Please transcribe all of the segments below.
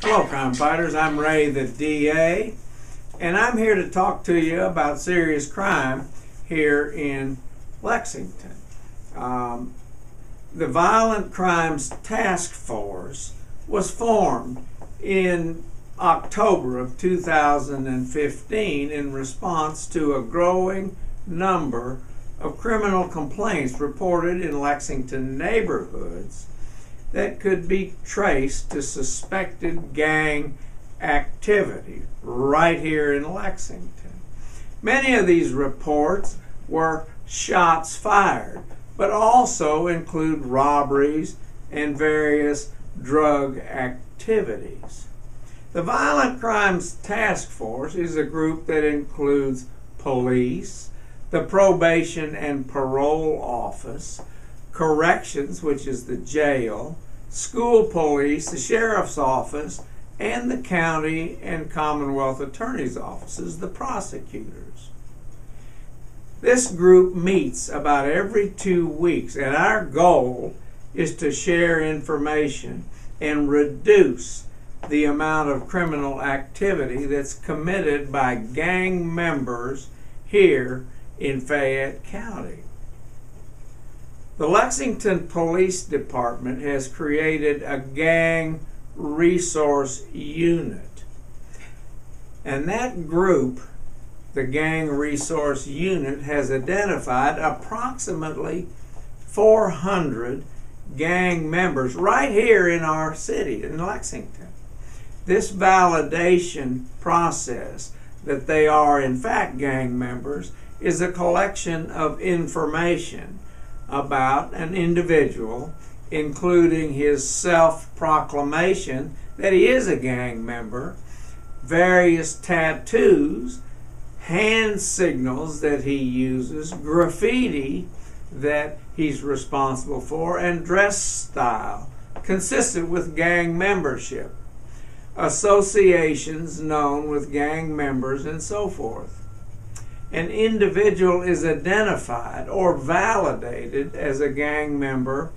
Hello crime fighters, I'm Ray the D.A. and I'm here to talk to you about serious crime here in Lexington. The Violent Crimes Task Force was formed in October of 2015 in response to a growing number of criminal complaints reported in Lexington neighborhoods that could be traced to suspected gang activity right here in Lexington. Many of these reports were shots fired, but also include robberies and various drug activities. The Violent Crimes Task Force is a group that includes police, the Probation and Parole Office, Corrections, which is the jail, school police, the sheriff's office, and the county and Commonwealth attorney's offices, the prosecutors. This group meets about every 2 weeks, and our goal is to share information and reduce the amount of criminal activity that's committed by gang members here in Fayette County. The Lexington Police Department has created a gang resource unit. And that group, the gang resource unit, has identified approximately 400 gang members right here in our city, in Lexington. This validation process that they are in fact gang members is a collection of information about an individual, including his self-proclamation that he is a gang member, various tattoos, hand signals that he uses, graffiti that he's responsible for, and dress style consistent with gang membership, associations known with gang members, and so forth. An individual is identified or validated as a gang member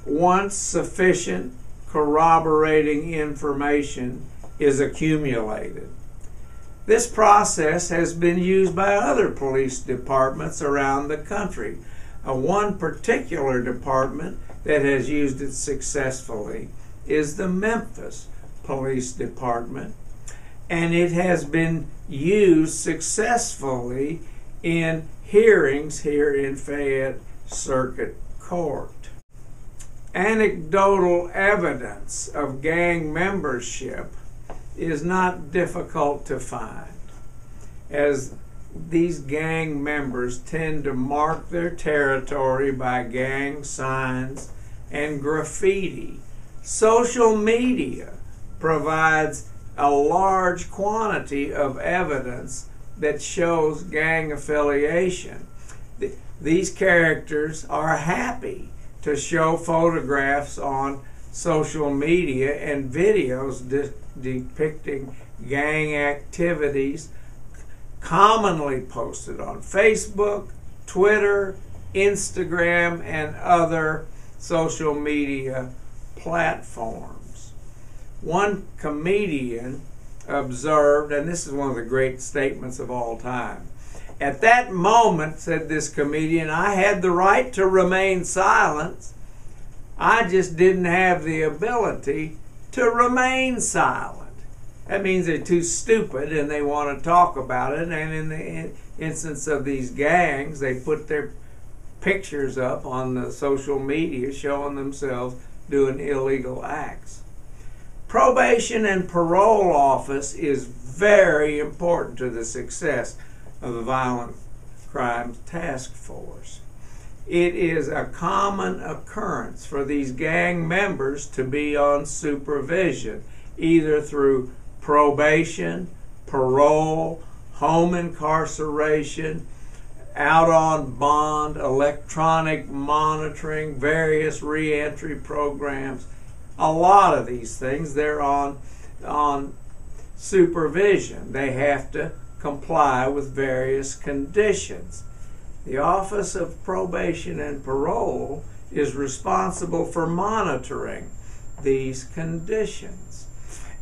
once sufficient corroborating information is accumulated. This process has been used by other police departments around the country. One particular department that has used it successfully is the Memphis Police Department, and it has been used successfully in hearings here in Fayette Circuit Court. Anecdotal evidence of gang membership is not difficult to find, as these gang members tend to mark their territory by gang signs and graffiti. Social media provides a large quantity of evidence that shows gang affiliation. These characters are happy to show photographs on social media and videos depicting gang activities commonly posted on Facebook, Twitter, Instagram, and other social media platforms. One comedian observed, and this is one of the great statements of all time, "At that moment," said this comedian, "I had the right to remain silent. I just didn't have the ability to remain silent." That means they're too stupid and they want to talk about it. And in the instance of these gangs, they put their pictures up on the social media showing themselves doing illegal acts. Probation and Parole Office is very important to the success of the Violent Crimes Task Force. It is a common occurrence for these gang members to be on supervision, either through probation, parole, home incarceration, out on bond, electronic monitoring, various reentry programs. A lot of these things, they're on supervision. They have to comply with various conditions. The Office of Probation and Parole is responsible for monitoring these conditions.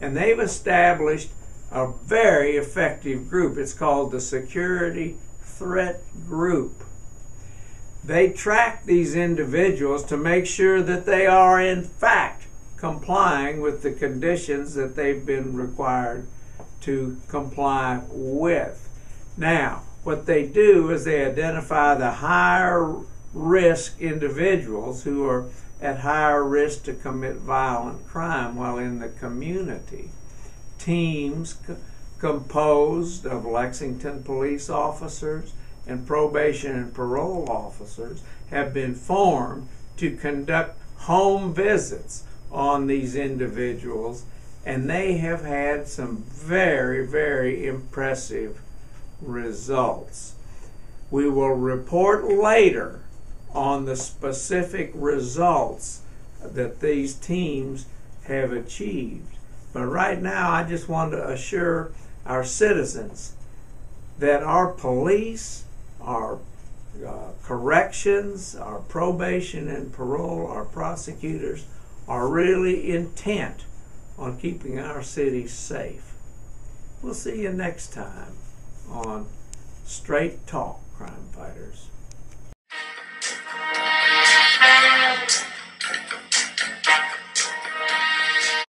And they've established a very effective group. It's called the Security Threat Group. They track these individuals to make sure that they are in fact complying with the conditions that they've been required to comply with. Now, what they do is they identify the higher risk individuals who are at higher risk to commit violent crime while in the community. Teams composed of Lexington police officers and probation and parole officers have been formed to conduct home visits on these individuals, and they have had some very, very impressive results. We will report later on the specific results that these teams have achieved. But right now, I just want to assure our citizens that our police, our corrections, our probation and parole, our prosecutors are really intent on keeping our city safe. We'll see you next time on Straight Talk, Crime Fighters.